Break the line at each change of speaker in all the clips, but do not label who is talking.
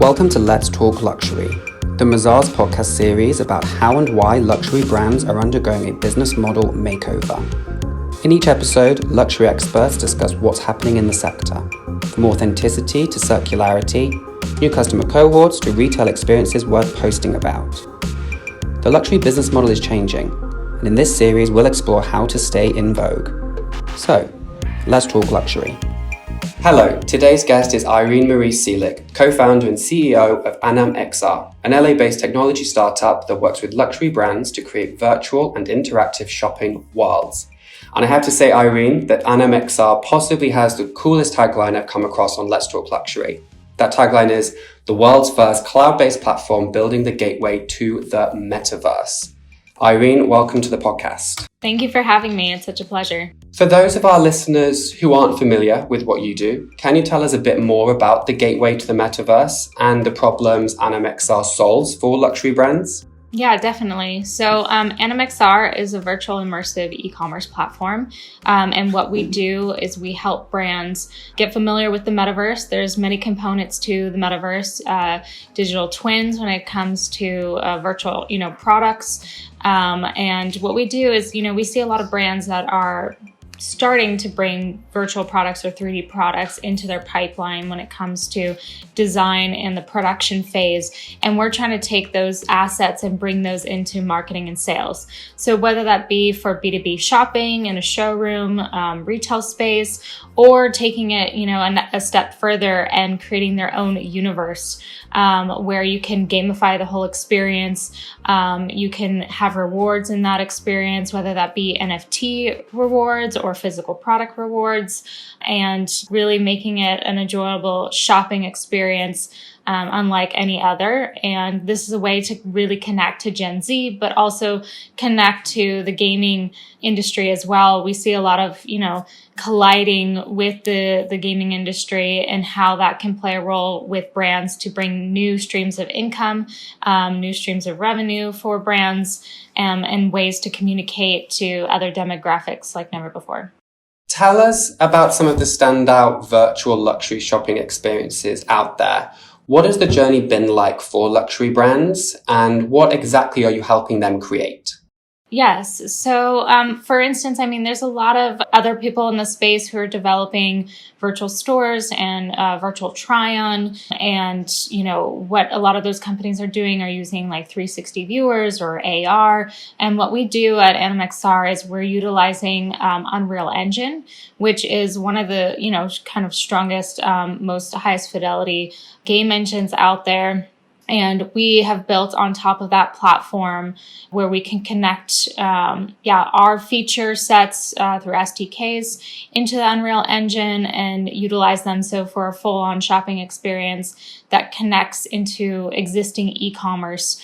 Welcome to Let's Talk Luxury, the Mazars podcast series about how and why luxury brands are undergoing a business model makeover. In each episode, luxury experts discuss what's happening in the sector, from authenticity to circularity, new customer cohorts to retail experiences worth posting about. The luxury business model is changing, and in this series, we'll explore how to stay in vogue. So, let's talk luxury. Hello, today's guest is Irene-Marie Seelig, co-founder and CEO of Anam XR, an LA-based technology startup that works with luxury brands to create virtual and interactive shopping worlds. And I have to say, Irene, that Anam XR possibly has the coolest tagline I've come across on Let's Talk Luxury. That tagline is, the world's first cloud-based platform building the gateway to the metaverse. Irene, welcome to the podcast.
Thank you for having me. It's such a pleasure.
For those of our listeners who aren't familiar with what you do, can you tell us a bit more about the gateway to the metaverse and the problems Anam XR solves for luxury brands?
Yeah, definitely. So Anam XR is a virtual immersive e-commerce platform. And what we do is we help brands get familiar with the metaverse. There's many components to the metaverse, digital twins when it comes to virtual, products. And what we do is, we see a lot of brands that are starting to bring virtual products or 3D products into their pipeline when it comes to design and the production phase. And we're trying to take those assets and bring those into marketing and sales. So whether that be for B2B shopping in a showroom, retail space, or taking it, a step further and creating their own universe where you can gamify the whole experience. You can have rewards in that experience, whether that be NFT rewards or physical product rewards, and really making it an enjoyable shopping experience unlike any other. And this is a way to really connect to Gen Z, but also connect to the gaming industry as well. We see a lot of, colliding with the gaming industry and how that can play a role with brands to bring new streams of income, new streams of revenue for brands, and ways to communicate to other demographics like never before.
Tell us about some of the standout virtual luxury shopping experiences out there. What has the journey been like for luxury brands, and what exactly are you helping them create?
Yes. So, for instance, there's a lot of other people in the space who are developing virtual stores and virtual try-on. And, what a lot of those companies are doing are using like 360 viewers or AR. And what we do at Anam XR is we're utilizing Unreal Engine, which is one of the, kind of strongest, most highest fidelity game engines out there. And we have built on top of that platform where we can connect our feature sets through SDKs into the Unreal Engine and utilize them so for a full-on shopping experience that connects into existing e-commerce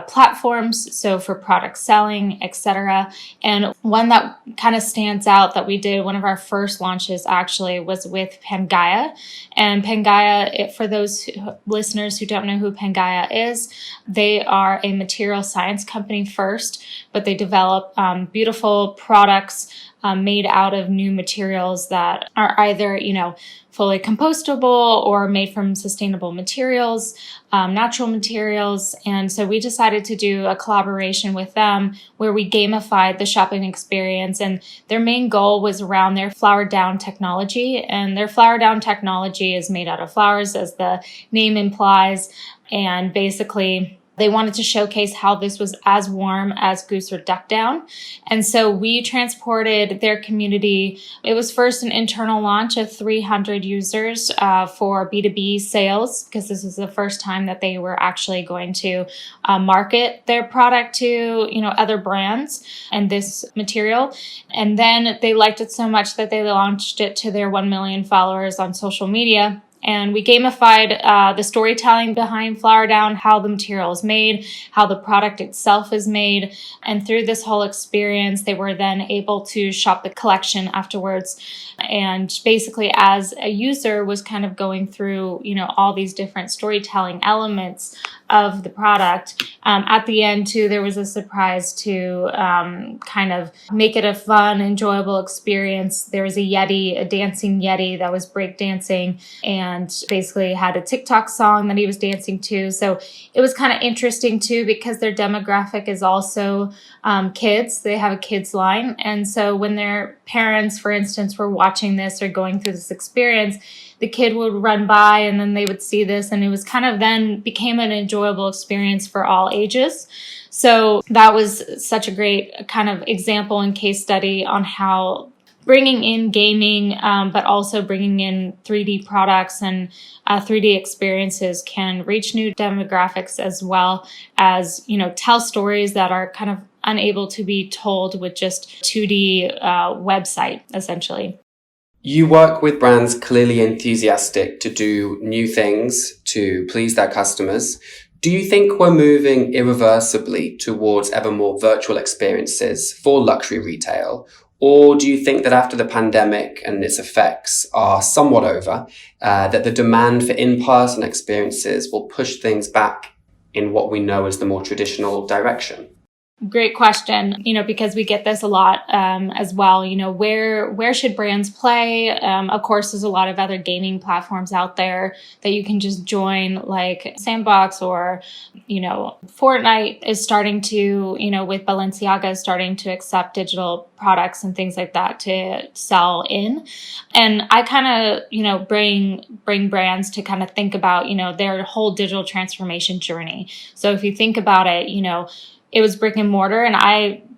platforms, so for product selling, etc. And one that kind of stands out that we did, one of our first launches actually was with Pangaea. And Pangaea, for those listeners who don't know who Pangaea is, they are a material science company first, but they develop beautiful products made out of new materials that are either, fully compostable or made from sustainable materials, natural materials. And so we decided to do a collaboration with them where we gamified the shopping experience. And their main goal was around their flower down technology. And their flower down technology is made out of flowers, as the name implies. And basically, they wanted to showcase how this was as warm as goose or duck down. And so we transported their community. It was first an internal launch of 300 users for B2B sales, because this is the first time that they were actually going to market their product to, other brands and this material. And then they liked it so much that they launched it to their 1 million followers on social media. And we gamified the storytelling behind Flower Down, how the material is made, how the product itself is made. And through this whole experience, they were then able to shop the collection afterwards. And basically, as a user was kind of going through, all these different storytelling elements of the product. At the end, too, there was a surprise to kind of make it a fun, enjoyable experience. There was a dancing Yeti that was breakdancing and basically had a TikTok song that he was dancing to. So it was kind of interesting, too, because their demographic is also kids. They have a kids line. And so when their parents, for instance, were watching this or going through this experience, the kid would run by and then they would see this, and it was kind of then became an enjoyable experience for all ages. So that was such a great kind of example and case study on how bringing in gaming, but also bringing in 3D products and 3D experiences can reach new demographics, as well as, tell stories that are kind of unable to be told with just 2D website, essentially.
You work with brands clearly enthusiastic to do new things to please their customers. Do you think we're moving irreversibly towards ever more virtual experiences for luxury retail? Or do you think that after the pandemic and its effects are somewhat over, that the demand for in-person experiences will push things back in what we know as the more traditional direction?
Great question, because we get this a lot as well. Where should brands play? Of course, there's a lot of other gaming platforms out there that you can just join, like Sandbox, or, Fortnite is starting to, with Balenciaga starting to accept digital products and things like that to sell in. And I kind of, bring brands to kind of think about, their whole digital transformation journey. So if you think about it, it was brick and mortar, and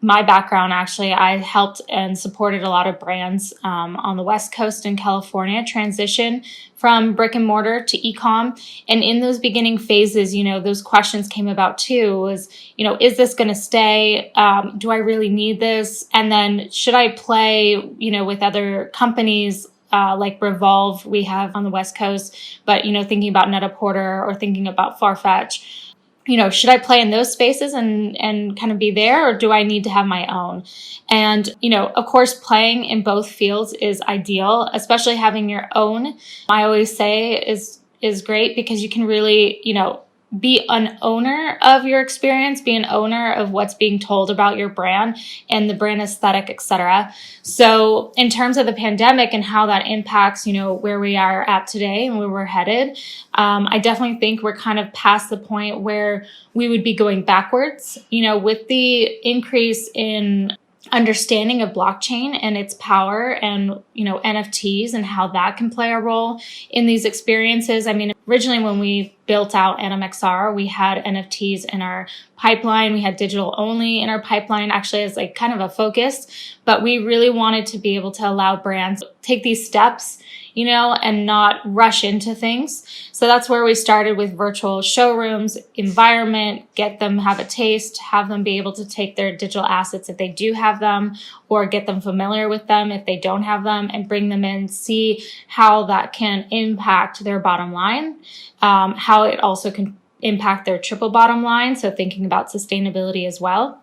my background, actually, I helped and supported a lot of brands on the West Coast in California transition from brick and mortar to e-com. And in those beginning phases, those questions came about too, was, is this going to stay? Do I really need this? And then should I play, with other companies like Revolve we have on the West Coast, but, thinking about Net-a-Porter or thinking about Farfetch, should I play in those spaces and kind of be there, or do I need to have my own? And, of course, playing in both fields is ideal, especially having your own. I always say is great, because you can really, be an owner of your experience, be an owner of what's being told about your brand and the brand aesthetic, etc. So in terms of the pandemic and how that impacts, where we are at today and where we're headed, I definitely think we're kind of past the point where we would be going backwards, with the increase in understanding of blockchain and its power, and, NFTs and how that can play a role in these experiences. I mean, originally when we built out Anam XR, we had NFTs in our pipeline. We had digital only in our pipeline, actually, as like kind of a focus, but we really wanted to be able to allow brands to take these steps, and not rush into things. So that's where we started with virtual showrooms, environment, get them have a taste, have them be able to take their digital assets if they do have them, or get them familiar with them if they don't have them, and bring them in, see how that can impact their bottom line, how it also can impact their triple bottom line. So thinking about sustainability as well.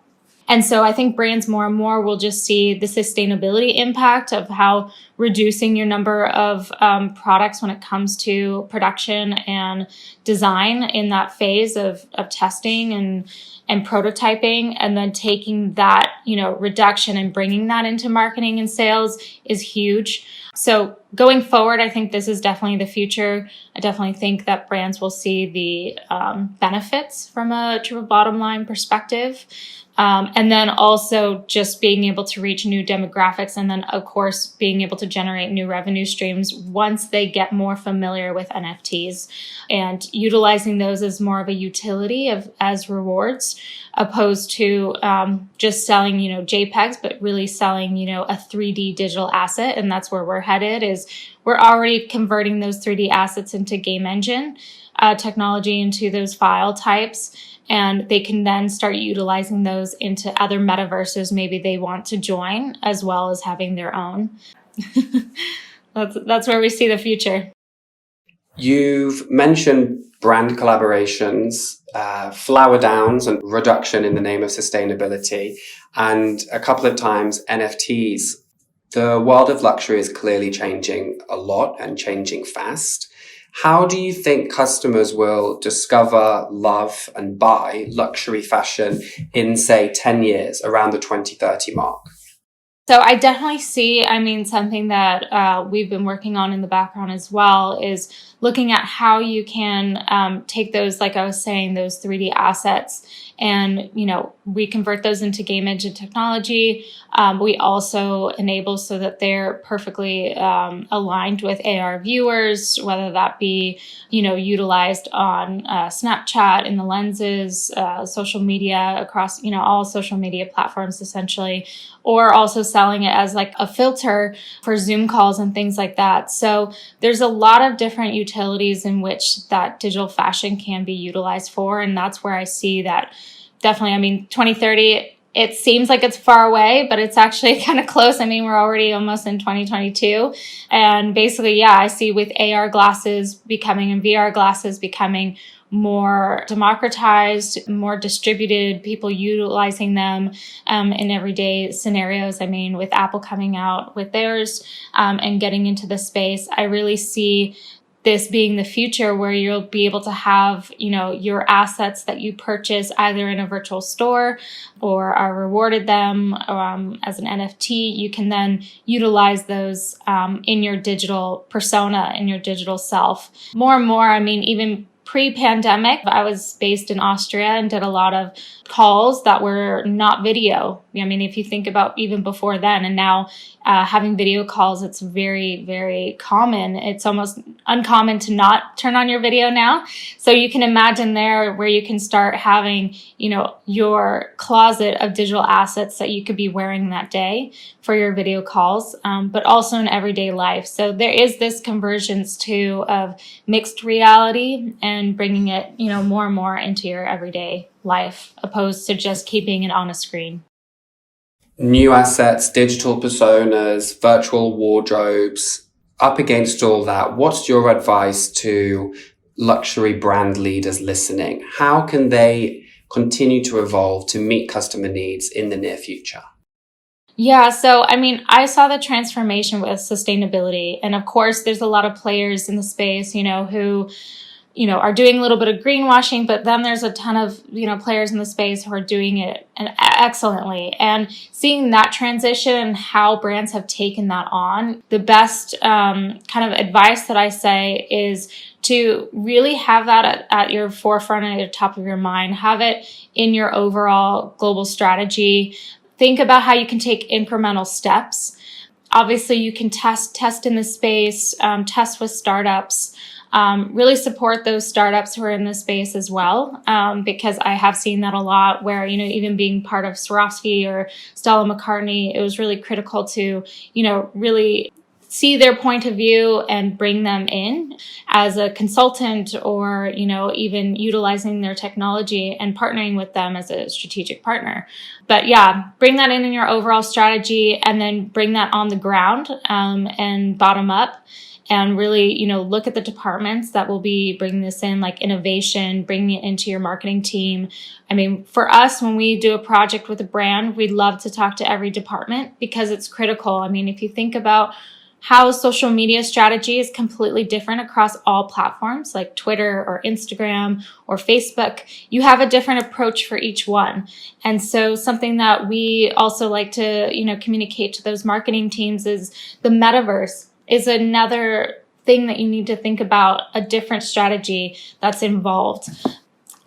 And so I think brands more and more will just see the sustainability impact of how reducing your number of products when it comes to production and design in that phase of testing and prototyping, and then taking that, reduction and bringing that into marketing and sales is huge. So going forward, I think this is definitely the future. I definitely think that brands will see the benefits from a triple bottom line perspective. And then also just being able to reach new demographics, and then, of course, being able to generate new revenue streams once they get more familiar with NFTs, and utilizing those as more of a utility as rewards, opposed to just selling, JPEGs, but really selling, a 3D digital asset. And that's where we're headed, is we're already converting those 3D assets into game engine technology, into those file types. And they can then start utilizing those into other metaverses maybe they want to join, as well as having their own. That's where we see the future.
You've mentioned brand collaborations, flower downs, and reduction in the name of sustainability, and a couple of times NFTs. The world of luxury is clearly changing a lot and changing fast. How do you think customers will discover, love, and buy luxury fashion in, say, 10 years, around the 2030 mark?
So I definitely see, something that we've been working on in the background as well is looking at how you can take those, like I was saying, those 3D assets and, we convert those into game engine technology. We also enable so that they're perfectly aligned with AR viewers, whether that be, utilized on Snapchat in the lenses, social media across, all social media platforms essentially, or also selling it as like a filter for Zoom calls and things like that. So there's a lot of different utilities in which that digital fashion can be utilized for. And that's where I see that definitely, 2030, it seems like it's far away, but it's actually kind of close. We're already almost in 2022. And basically, I see with AR glasses becoming and VR glasses becoming more democratized, more distributed, people utilizing them in everyday scenarios. With Apple coming out with theirs and getting into the space, I really see this being the future where you'll be able to have, your assets that you purchase either in a virtual store or are rewarded them as an NFT. You can then utilize those in your digital persona, in your digital self. More and more, even pre-pandemic, I was based in Austria and did a lot of calls that were not video. If you think about even before then, and now having video calls, it's very, very common. It's almost uncommon to not turn on your video now. So you can imagine there where you can start having, your closet of digital assets that you could be wearing that day for your video calls, but also in everyday life. So there is this convergence too of mixed reality and bringing it, more and more into your everyday life, opposed to just keeping it on a screen.
New assets, digital personas, virtual wardrobes. Up against all that, what's your advice to luxury brand leaders listening? How can they continue to evolve to meet customer needs in the near future?
Yeah, so I saw the transformation with sustainability. And of course, there's a lot of players in the space, who are doing a little bit of greenwashing, but then there's a ton of, players in the space who are doing it excellently. And seeing that transition and how brands have taken that on, the best kind of advice that I say is to really have that at your forefront and at the top of your mind. Have it in your overall global strategy. Think about how you can take incremental steps. Obviously, you can test in the space, test with startups. Really support those startups who are in the space as well, because I have seen that a lot where, even being part of Swarovski or Stella McCartney, it was really critical to, really see their point of view and bring them in as a consultant or, even utilizing their technology and partnering with them as a strategic partner. But bring that in your overall strategy and then bring that on the ground and bottom up. And really, look at the departments that will be bringing this in, like innovation, bringing it into your marketing team. For us, when we do a project with a brand, we'd love to talk to every department because it's critical. If you think about how social media strategy is completely different across all platforms like Twitter or Instagram or Facebook, you have a different approach for each one. And so something that we also like to, communicate to those marketing teams is the metaverse is another thing that you need to think about, a different strategy that's involved.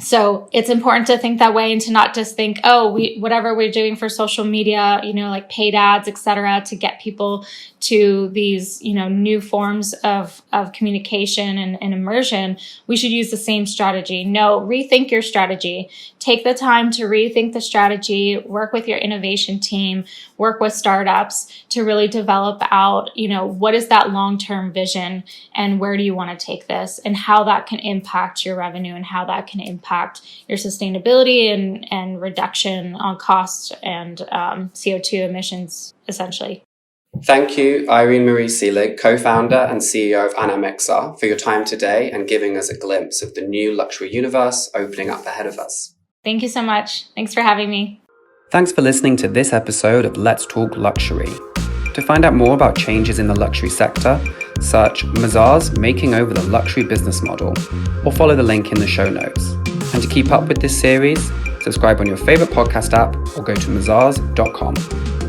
So it's important to think that way and to not just think, whatever we're doing for social media, like paid ads, et cetera, to get people to these, new forms of communication and immersion, we should use the same strategy. No, rethink your strategy. Take the time to rethink the strategy, work with your innovation team, work with startups to really develop out, what is that long-term vision and where do you want to take this and how that can impact your revenue and how that can impact your sustainability and reduction on cost and CO2 emissions, essentially.
Thank you, Irene-Marie Seelig, co-founder and CEO of Anam XR, for your time today and giving us a glimpse of the new luxury universe opening up ahead of us.
Thank you so much. Thanks for having me.
Thanks for listening to this episode of Let's Talk Luxury. To find out more about changes in the luxury sector, search Mazars Making Over the Luxury Business Model, or follow the link in the show notes. And to keep up with this series, subscribe on your favorite podcast app or go to mazars.com.